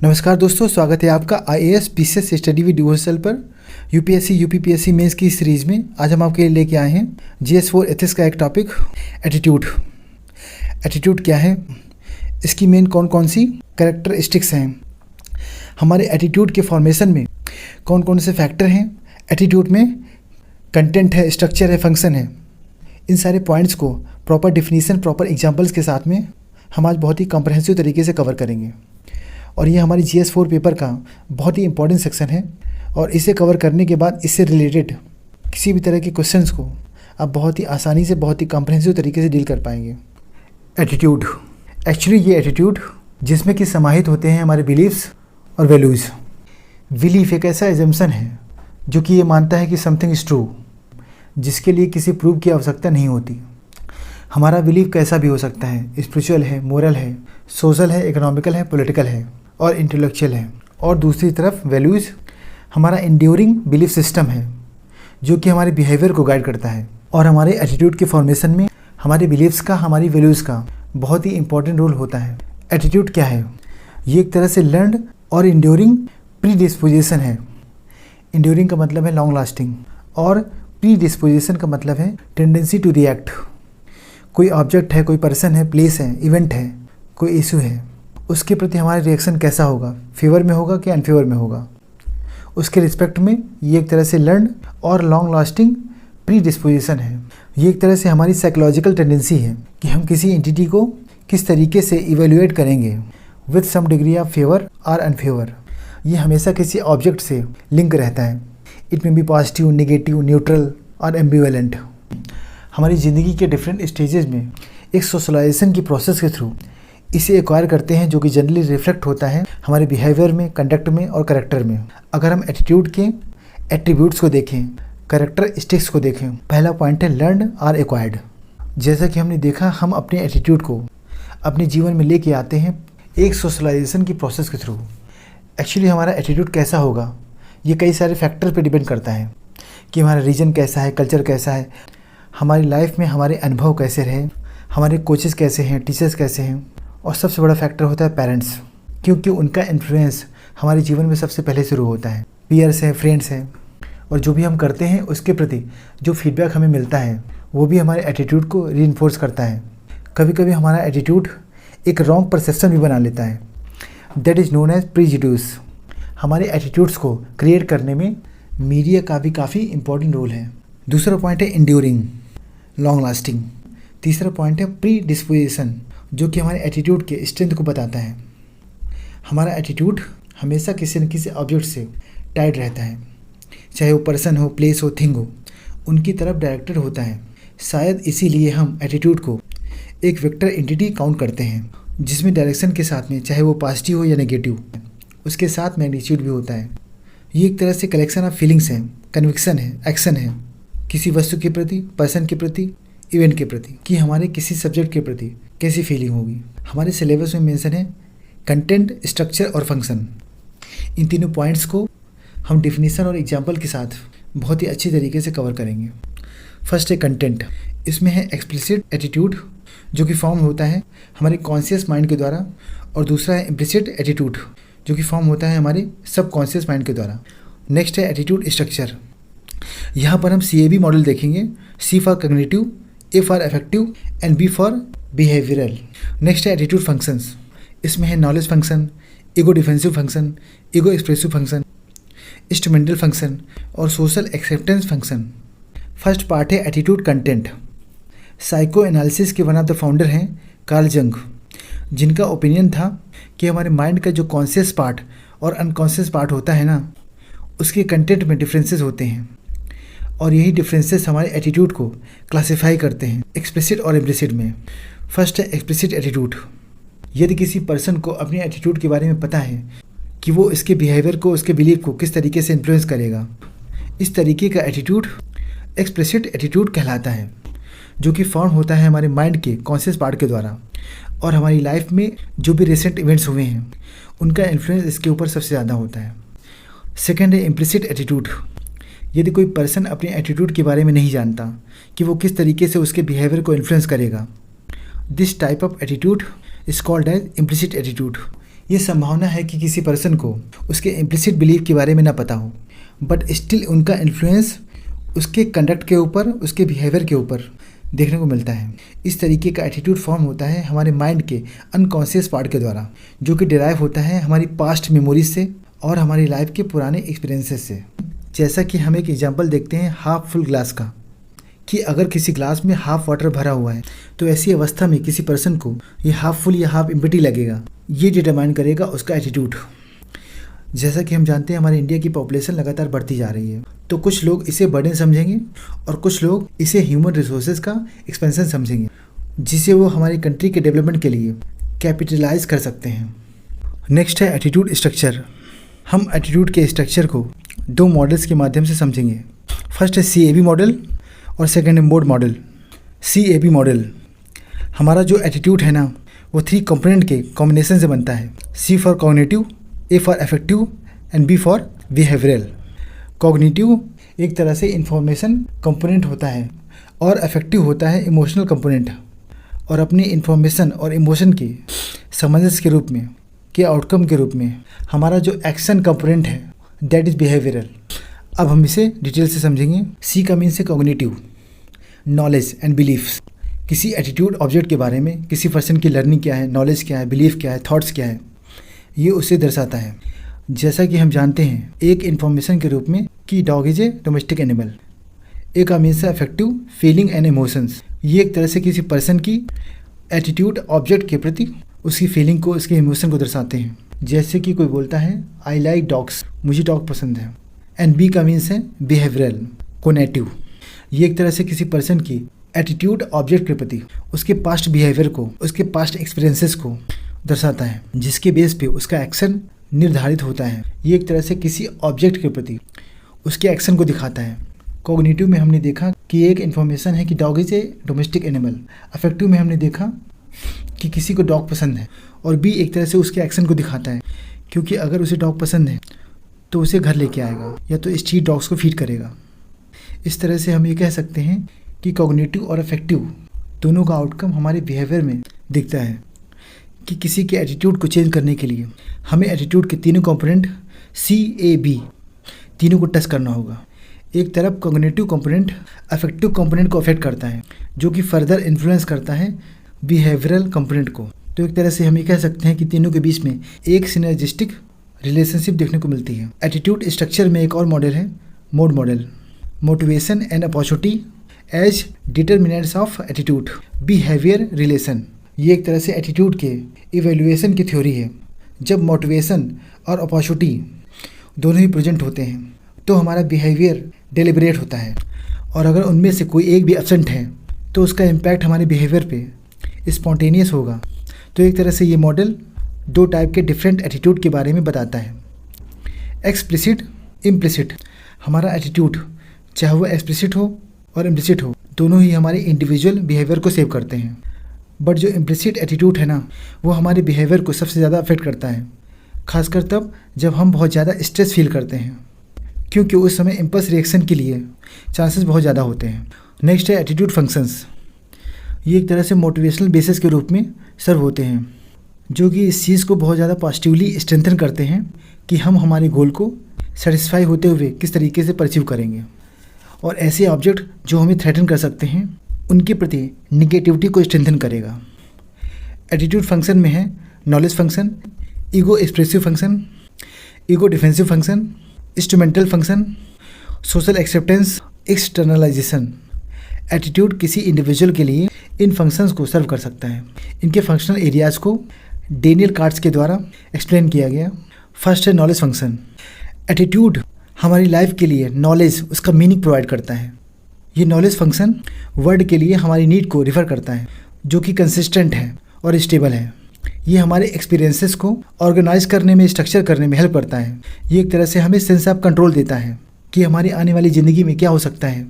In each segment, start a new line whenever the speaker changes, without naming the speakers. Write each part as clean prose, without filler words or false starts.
नमस्कार दोस्तों, स्वागत है आपका IAS PCS study with devotional पर यूपीएससी यूपीपीएससी मेंस की सीरीज़ में। आज हम आपके लिए लेके आए हैं जीएस4 एथिक्स का एक टॉपिक एटीट्यूड। एटीट्यूड क्या है, इसकी मेन कौन कौन सी कैरेक्टरिस्टिक्स हैं, हमारे एटीट्यूड के फॉर्मेशन में कौन कौन से फैक्टर हैं, एटीट्यूड में कंटेंट है, स्ट्रक्चर है, फंक्शन है। इन सारे पॉइंट्स को प्रॉपर डिफिनीसन, प्रॉपर एग्जाम्पल्स के साथ में हम आज बहुत ही कॉम्प्रहेंसिव तरीके से कवर करेंगे। और ये हमारी जीएस4 पेपर का बहुत ही इंपॉर्टेंट सेक्शन है और इसे कवर करने के बाद इससे रिलेटेड किसी भी तरह के क्वेश्चंस को आप बहुत ही आसानी से, बहुत ही कॉम्प्रहेंसिव तरीके से डील कर पाएंगे। एटीट्यूड, एक्चुअली ये एटीट्यूड जिसमें कि समाहित होते हैं हमारे बिलीव्स और वैल्यूज़। बिलीफ एक ऐसा एजम्पशन है जो कि ये मानता है कि समथिंग इज़ ट्रू, जिसके लिए किसी प्रूफ की आवश्यकता नहीं होती। हमारा बिलीफ कैसा भी हो सकता है, स्पिरिचुअल है, मोरल है, सोशल है, इकोनॉमिकल है, पॉलिटिकल है और इंटेलेक्चुअल है। और दूसरी तरफ वैल्यूज़ हमारा इंड्यूरिंग बिलीफ सिस्टम है जो कि हमारे बिहेवियर को गाइड करता है। और हमारे एटीट्यूड के फॉर्मेशन में हमारे बिलीव्स का, हमारी वैल्यूज़ का बहुत ही इंपॉर्टेंट रोल होता है। एटीट्यूड क्या है, ये एक तरह से लर्न्ड और इंड्यूरिंग प्री डिस्पोजिशन है। इंड्यूरिंग का मतलब है लॉन्ग लास्टिंग और प्री डिस्पोजिशन का मतलब है टेंडेंसी टू रिएक्ट। कोई ऑब्जेक्ट है, कोई पर्सन है, प्लेस है, इवेंट है, कोई इशू है, उसके प्रति हमारा रिएक्शन कैसा होगा, फेवर में होगा कि अनफेवर में होगा, उसके रिस्पेक्ट में ये एक तरह से लर्न और लॉन्ग लास्टिंग प्री डिस्पोजिशन है। ये एक तरह से हमारी साइकोलॉजिकल टेंडेंसी है कि हम किसी एंटिटी को किस तरीके से इवेल्युएट करेंगे with some degree of favour और अनफेवर। ये हमेशा किसी ऑब्जेक्ट से लिंक रहता है। इट में बी पॉजिटिव, नेगेटिव, न्यूट्रल और एम्बिवेलेंट। हमारी ज़िंदगी के डिफरेंट स्टेजेस में एक सोशलाइजेशन की प्रोसेस के थ्रू इसे एक्वायर करते हैं, जो कि जनरली रिफ्लेक्ट होता है हमारे बिहेवियर में, कंडक्ट में और करेक्टर में। अगर हम एटीट्यूड के एट्रीब्यूट्स को देखें, कैरेक्टरिस्टिक्स को देखें, पहला पॉइंट है लर्न और एक्वायर्ड। जैसा कि हमने देखा, हम अपने एटीट्यूड को अपने जीवन में लेके आते हैं एक सोशलाइजेशन की प्रोसेस के थ्रू। एक्चुअली हमारा एटीट्यूड कैसा होगा ये कई सारे फैक्टर पे डिपेंड करता है कि हमारा रीजन कैसा है, कल्चर कैसा है, हमारी लाइफ में हमारे अनुभव कैसे रहे, हमारे कोचेस कैसे हैं, टीचर्स कैसे हैं, और सबसे बड़ा फैक्टर होता है पेरेंट्स, क्योंकि उनका इन्फ्लुएंस हमारे जीवन में सबसे पहले शुरू होता है। पीयर्स हैं, फ्रेंड्स हैं, और जो भी हम करते हैं उसके प्रति जो फीडबैक हमें मिलता है वो भी हमारे एटीट्यूड को रीइंफोर्स करता है। कभी कभी हमारा एटीट्यूड एक रॉन्ग परसेप्शन भी बना लेता है, दैट इज़ नोन एज प्रीजुडियूस। हमारे एटीट्यूड्स को क्रिएट करने में मीडिया का भी काफ़ी इंपॉर्टेंट रोल है। दूसरा पॉइंट है इंड्यूरिंग, लॉन्ग लास्टिंग। तीसरा पॉइंट है प्री डिस्पोजिशन, जो कि हमारे एटीट्यूड के स्ट्रेंथ को बताता है। हमारा एटीट्यूड हमेशा किसी न किसी ऑब्जेक्ट से टाइड रहता है, चाहे वो पर्सन हो, प्लेस हो, थिंग हो, उनकी तरफ डायरेक्टेड होता है। शायद इसीलिए हम एटीट्यूड को एक वेक्टर एंटिटी काउंट करते हैं, जिसमें डायरेक्शन के साथ में, चाहे वो पॉजिटिव हो या नेगेटिव, उसके साथ मैग्नीट्यूड भी होता है। ये एक तरह से कलेक्शन ऑफ फीलिंग्स है, कन्विक्शन है, एक्शन है किसी वस्तु के प्रति, पर्सन के प्रति, इवेंट के प्रति, कि हमारे किसी सब्जेक्ट के प्रति कैसी फीलिंग होगी। हमारे सिलेबस में मेंशन है कंटेंट, स्ट्रक्चर और फंक्शन। इन तीनों पॉइंट्स को हम डिफिनीशन और एग्जाम्पल के साथ बहुत ही अच्छी तरीके से कवर करेंगे। फर्स्ट है कंटेंट। इसमें है एक्सप्लिसिट एटीट्यूड, जो कि फॉर्म होता है हमारे कॉन्शियस माइंड के द्वारा, और दूसरा है इम्प्लिसिट एटीट्यूड, जो कि फॉर्म होता है हमारे सबकॉन्शियस माइंड के द्वारा। नेक्स्ट है एटीट्यूड स्ट्रक्चर। यहाँ पर हम CAB मॉडल देखेंगे, C for cognitive, A for affective and B for behavioural. Next है एटीट्यूड फंक्शंस। इसमें है knowledge function, ego defensive function, ego expressive function, instrumental function और social acceptance function. First part है attitude content. Psychoanalysis के one of the founder हैं Carl Jung, जिनका opinion था कि हमारे माइंड का जो कॉन्शियस पार्ट और अनकॉन्शियस पार्ट होता है ना, उसके कंटेंट में डिफरेंसेस होते हैं, और यही डिफरेंसेस हमारे एटीट्यूड को क्लासिफाई करते हैं एक्सप्लिसिट और इम्प्लिसिट में। फर्स्ट है एक्सप्लिसिट एटीट्यूड। यदि किसी पर्सन को अपने एटीट्यूड के बारे में पता है कि वो इसके बिहेवियर को, उसके बिलीफ को किस तरीके से इन्फ्लुएंस करेगा, इस तरीके का एटीट्यूड एक्सप्लिसिट एटीट्यूड कहलाता है, जो कि फॉर्म होता है हमारे माइंड के कॉन्शियस पार्ट के द्वारा, और हमारी लाइफ में जो भी रिसेंट इवेंट्स हुए हैं उनका इन्फ्लुएंस इसके ऊपर सबसे ज़्यादा होता है। सेकेंड है इम्प्लिसिट एटीट्यूड। यदि कोई पर्सन अपने एटीट्यूड के बारे में नहीं जानता कि वो किस तरीके से उसके बिहेवियर को इन्फ्लुएंस करेगा, this type of attitude is called as implicit attitude. ये संभावना है कि किसी पर्सन को उसके इम्प्लिसिट बिलीफ के बारे में ना पता हो, बट स्टिल उनका इन्फ्लुएंस उसके कंडक्ट के ऊपर, उसके बिहेवियर के ऊपर देखने को मिलता है। इस तरीके का एटीट्यूड फॉर्म होता है हमारे माइंड के अनकॉन्शियस पार्ट के द्वारा, जो कि डिराइव होता है हमारी पास्ट मेमोरीज से और हमारी लाइफ के पुराने एक्सपीरियंसेस से। जैसा कि हम एक एग्जांपल देखते हैं हाफ फुल ग्लास का, कि अगर किसी ग्लास में हाफ वाटर भरा हुआ है तो ऐसी अवस्था में किसी पर्सन को ये हाफ फुल या हाफ एम्प्टी लगेगा। ये डिटरमाइन करेगा उसका एटीट्यूड। जैसा कि हम जानते हैं हमारे इंडिया की पॉपुलेशन लगातार बढ़ती जा रही है, तो कुछ लोग इसे बर्डन समझेंगे और कुछ लोग इसे ह्यूमन रिसोर्सेज का एक्सपेंशन समझेंगे, जिसे वो हमारी कंट्री के डेवलपमेंट के लिए कैपिटलाइज कर सकते हैं। नेक्स्ट है एटीट्यूड स्ट्रक्चर। हम एटीट्यूड के स्ट्रक्चर को 2 मॉडल्स के माध्यम से समझेंगे। फर्स्ट है CAB मॉडल और सेकेंड है मोड मॉडल। CAB मॉडल हमारा जो एटीट्यूड है ना, वो 3 कंपोनेंट के कॉम्बिनेशन से बनता है। C for cognitive, A for affective and B for behavioural. Cognitive एक तरह से इंफॉर्मेशन कंपोनेंट होता है और अफेक्टिव होता है इमोशनल कंपोनेंट, और अपनी इंफॉर्मेशन और इमोशन के सामंजस्य के रूप में, के आउटकम के रूप में हमारा जो एक्शन कंपोनेंट है दैट इज़ बिहेवियरल। अब हम इसे डिटेल से समझेंगे। C का मीन्स है कॉग्निटिव, नॉलेज एंड बिलीफ्स। किसी एटीट्यूड ऑब्जेक्ट के बारे में किसी पर्सन की लर्निंग क्या है, नॉलेज क्या है, बिलीफ क्या है, थॉट्स क्या है, ये उसे दर्शाता है। जैसा कि हम जानते हैं एक इन्फॉर्मेशन के रूप में कि dog is a domestic animal. A का मीन्स है अफेक्टिव, फीलिंग एंड इमोशंस। ये एक तरह से किसी पर्सन की एटीट्यूड ऑब्जेक्ट के प्रति उसकी फीलिंग को, उसके इमोशन को दर्शाते हैं। जैसे कि कोई बोलता है आई लाइक डॉग्स, मुझे डॉग पसंद है। एंड बी का मीन्स है बिहेवियरल, कोनेटिव। ये एक तरह से किसी पर्सन की एटीट्यूड ऑब्जेक्ट के प्रति उसके पास्ट बिहेवियर को, उसके पास्ट एक्सपीरियंसेस को दर्शाता है, जिसके बेस पे उसका एक्शन निर्धारित होता है। ये एक तरह से किसी ऑब्जेक्ट के प्रति उसके एक्शन को दिखाता है। कॉग्निटिव में हमने देखा कि एक इन्फॉर्मेशन है कि dog is a domestic animal. Affective में हमने देखा कि किसी को डॉग पसंद है, और बी एक तरह से उसके एक्शन को दिखाता है, क्योंकि अगर उसे डॉग पसंद है तो उसे घर लेके आएगा या तो स्ट्रीट डॉग्स को फीड करेगा। इस तरह से हम ये कह सकते हैं कि कॉग्निटिव और अफेक्टिव दोनों का आउटकम हमारे बिहेवियर में दिखता है। कि किसी के एटीट्यूड को चेंज करने के लिए हमें एटीट्यूड के तीनों कंपोनेंट CAB तीनों को टच करना होगा। एक तरफ कॉग्निटिव कंपोनेंट अफेक्टिव कंपोनेंट को अफेक्ट करता है, जो कि फर्दर इन्फ्लुएंस करता है बिहेवियरल कंपोनेंट को। तो एक तरह से हम ये कह सकते हैं कि तीनों के बीच में एक सिनर्जिस्टिक रिलेशनशिप देखने को मिलती है। एटीट्यूड स्ट्रक्चर में एक और मॉडल है mode model. Motivation and opportunity as determinants of attitude behaviour relation. ये एक तरह से एटीट्यूड के इवेल्युएशन की थ्योरी है। जब मोटिवेशन और अपॉर्चुनिटी दोनों ही प्रेजेंट होते हैं तो हमारा बिहेवियर डेलिब्रेट होता है, और अगर उनमें से कोई एक भी एब्सेंट है तो उसका इम्पैक्ट हमारे बिहेवियर पे स्पॉन्टेनियस होगा। तो एक तरह से ये मॉडल 2 टाइप के डिफरेंट एटीट्यूड के बारे में बताता है। Explicit, implicit. हमारा एटीट्यूड चाहे वो एक्सप्लिसिट हो और इम्प्लिसिट हो, दोनों ही हमारे इंडिविजुअल बिहेवियर को सेव करते हैं। बट जो इम्प्लिसिट एटीट्यूड है ना, वो हमारे बिहेवियर को सबसे ज़्यादा अफेक्ट करता है, खासकर तब जब हम बहुत ज़्यादा स्ट्रेस फील करते हैं, क्योंकि उस समय इम्पल्स रिएक्शन के लिए चांसेस बहुत ज़्यादा होते हैं। नेक्स्ट है एटीट्यूड फंक्शंस। ये एक तरह से मोटिवेशनल बेसिस के रूप में सर्व होते हैं, जो कि इस चीज़ को बहुत ज़्यादा पॉजिटिवली स्ट्रेंथन करते हैं कि हम हमारे गोल को सेटिस्फाई होते हुए किस तरीके से परसीव करेंगे, और ऐसे ऑब्जेक्ट जो हमें थ्रेटन कर सकते हैं उनके प्रति निगेटिविटी को स्ट्रेंथन करेगा। एटीट्यूड फंक्शन में है knowledge function, ego expressive function, ego defensive function, instrumental function, social acceptance, externalisation. Attitude किसी इंडिविजुअल के लिए इन फंक्शंस को सर्व कर सकता है। इनके फंक्शनल एरियाज़ को डेनियल कार्ड्स के द्वारा एक्सप्लेन किया गया। फर्स्ट है नॉलेज फंक्शन। एटीट्यूड हमारी लाइफ के लिए नॉलेज, उसका मीनिंग प्रोवाइड करता है। ये नॉलेज फंक्शन वर्ड के लिए हमारी नीड को रिफ़र करता है, जो कि कंसिस्टेंट है और स्टेबल है। ये हमारे एक्सपीरियंसेस को ऑर्गेनाइज करने में, स्ट्रक्चर करने में हेल्प करता है। ये एक तरह से हमें सेंस ऑफ कंट्रोल देता है कि हमारी आने वाली ज़िंदगी में क्या हो सकता है,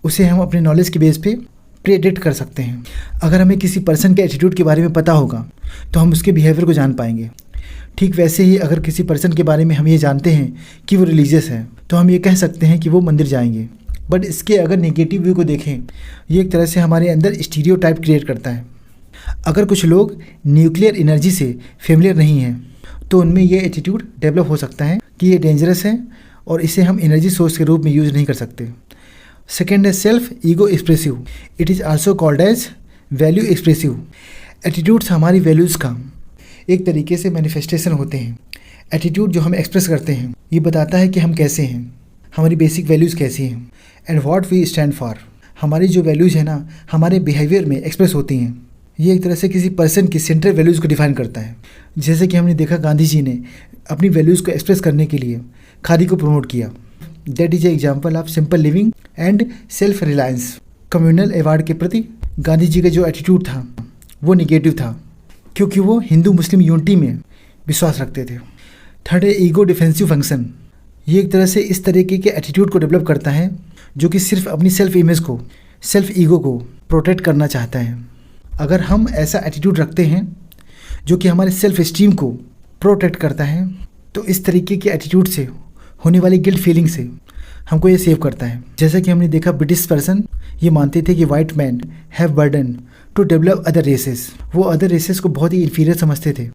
उसे हम अपने नॉलेज के बेस पे प्रेडिक्ट कर सकते हैं। अगर हमें किसी पर्सन के एटीट्यूड के बारे में पता होगा तो हम उसके बिहेवियर को जान पाएंगे। ठीक वैसे ही अगर किसी पर्सन के बारे में हम ये जानते हैं कि वो रिलीजियस है तो हम ये कह सकते हैं कि वो मंदिर जाएंगे। बट इसके अगर नेगेटिव व्यू को देखें, ये एक तरह से हमारे अंदर स्टीरियोटाइप क्रिएट करता है। अगर कुछ लोग न्यूक्लियर एनर्जी से फेमिलियर नहीं हैं तो उनमें ये एटीट्यूड डेवलप हो सकता है कि ये डेंजरस है और इसे हम एनर्जी सोर्स के रूप में यूज़ नहीं कर सकते। सेकेंड है self ego expressive, it is also called as value expressive. Attitudes हमारी वैल्यूज़ का एक तरीके से मैनिफेस्टेशन होते हैं। एटीट्यूड जो हम एक्सप्रेस करते हैं ये बताता है कि हम कैसे हैं, हमारी बेसिक वैल्यूज़ कैसी हैं and what we stand for. हमारी जो वैल्यूज़ है ना हमारे बिहेवियर में एक्सप्रेस होती हैं। ये एक तरह से किसी पर्सन की सेंट्रल वैल्यूज़ को डिफाइन करता है। जैसे कि हमने देखा गांधी जी ने अपनी वैल्यूज़ को एक्सप्रेस करने के लिए खादी को प्रमोट किया। That is a example of simple living and self reliance. Communal award के प्रति गांधी जी का जो एटीट्यूड था वो निगेटिव था, क्योंकि वो हिंदू मुस्लिम यूनिटी में विश्वास रखते थे। थर्ड है ईगो डिफेंसिव फंक्शन। ये एक तरह से इस तरीके के एटीट्यूड को डेवलप करता है जो कि सिर्फ अपनी सेल्फ इमेज को, सेल्फ ईगो को प्रोटेक्ट करना चाहता है। अगर हम ऐसा एटीट्यूड रखते हैं जो कि हमारे सेल्फ इस्टीम को प्रोटेक्ट करता है, तो इस तरीके के एटीट्यूड से होने वाली गिल्ट फीलिंग से हमको ये सेव करता है। जैसा कि हमने देखा ब्रिटिश पर्सन ये मानते थे कि white man have burden to develop other races. वो अदर रेसेस को बहुत ही इन्फीरियर समझते थे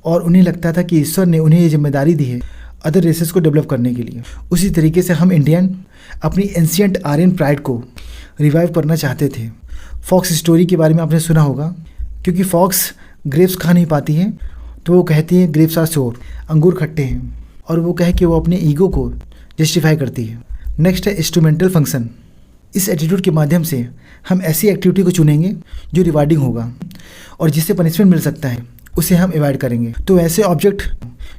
और उन्हें लगता था कि ईश्वर ने उन्हें ये जिम्मेदारी दी है अदर रेसेस को डेवलप करने के लिए। उसी तरीके से हम इंडियन अपनी एंशियंट आर्यन प्राइड को रिवाइव करना चाहते थे। फॉक्स स्टोरी के बारे में आपने सुना होगा, क्योंकि फॉक्स ग्रेप्स खा नहीं पाती है तो वो कहती है ग्रेप्स आर सोर, अंगूर खट्टे हैं, और वो कह के वो अपने ईगो को जस्टिफाई करती है। नेक्स्ट है इंस्ट्रूमेंटल फंक्शन। इस एटीट्यूड के माध्यम से हम ऐसी एक्टिविटी को चुनेंगे जो रिवार्डिंग होगा और जिससे पनिशमेंट मिल सकता है उसे हम अवॉइड करेंगे। तो ऐसे ऑब्जेक्ट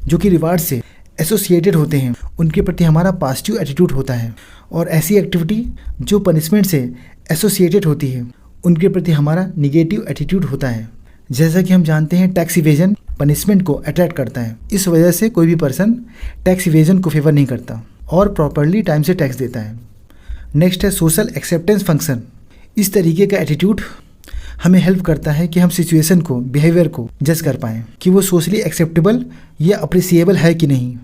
जो कि रिवार्ड से एसोसिएटेड होते हैं उनके प्रति हमारा पॉजिटिव एटीट्यूड होता है, और ऐसी एक्टिविटी जो पनिशमेंट से एसोसिएटेड होती है उनके प्रति हमारा निगेटिव एटीट्यूड होता है। जैसा कि हम जानते हैं टैक्स इवेजन पनिशमेंट को अट्रैक्ट करता है। इस वजह से कोई भी पर्सन टैक्स इवेजन को फेवर नहीं करता और प्रॉपरली टाइम से टैक्स देता है। नेक्स्ट है सोशल एक्सेप्टेंस फंक्शन। इस तरीके का एटीट्यूड हमें हेल्प करता है कि हम सिचुएशन को, बिहेवियर को जज कर पाएँ कि वो सोशली एक्सेप्टेबल या अप्रिसिएबल है कि नहीं।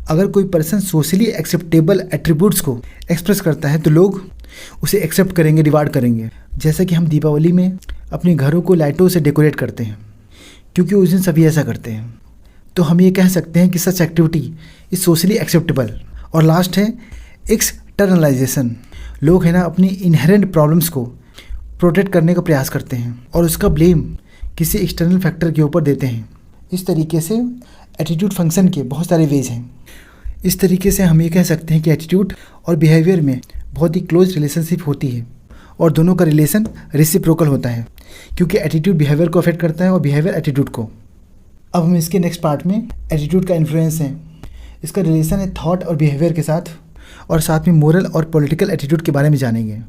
अगर कोई पर्सन सोशली एक्सेप्टेबल एट्रीब्यूट्स को एक्सप्रेस करता है तो लोग उसे एक्सेप्ट करेंगे, रिवार्ड करेंगे। जैसा कि हम दीपावली में अपने घरों को लाइटों से डेकोरेट करते हैं क्योंकि उस दिन सभी ऐसा करते हैं, तो हम ये कह सकते हैं कि सच एक्टिविटी इज सोशली एक्सेप्टेबल। और लास्ट है एक्सटर्नलाइजेशन। लोग है ना अपनी इनहेरेंट प्रॉब्लम्स को प्रोटेक्ट करने का प्रयास करते हैं और उसका ब्लेम किसी एक्सटर्नल फैक्टर के ऊपर देते हैं। इस तरीके से एटीट्यूड फंक्शन के बहुत सारे वेज हैं। इस तरीके से हम ये कह सकते हैं कि एटीट्यूड और बिहेवियर में बहुत ही क्लोज रिलेशनशिप होती है और दोनों का रिलेशन रेसिप्रोकल होता है, क्योंकि एटीट्यूड बिहेवियर को अफेक्ट करता है और बिहेवियर एटीट्यूड को। अब हम इसके नेक्स्ट पार्ट में एटीट्यूड का इन्फ्लुएंस है, इसका रिलेशन है थॉट और बिहेवियर के साथ, और साथ में मोरल और पॉलिटिकल एटीट्यूड के बारे में जानेंगे।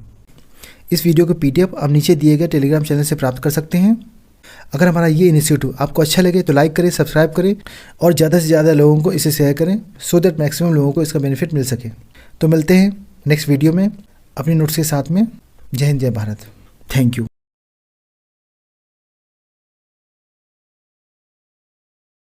इस वीडियो को PDF आप नीचे दिए गए टेलीग्राम चैनल से प्राप्त कर सकते हैं। अगर हमारा ये इनिशिएटिव आपको अच्छा लगे तो लाइक करें, सब्सक्राइब करें और ज़्यादा से ज़्यादा लोगों को इसे शेयर करें सो दैट मैक्सिमम लोगों को इसका बेनिफिट मिल सके। तो मिलते हैं नेक्स्ट वीडियो में अपने नोट्स के साथ में। जय हिंद, जय भारत। Thank you.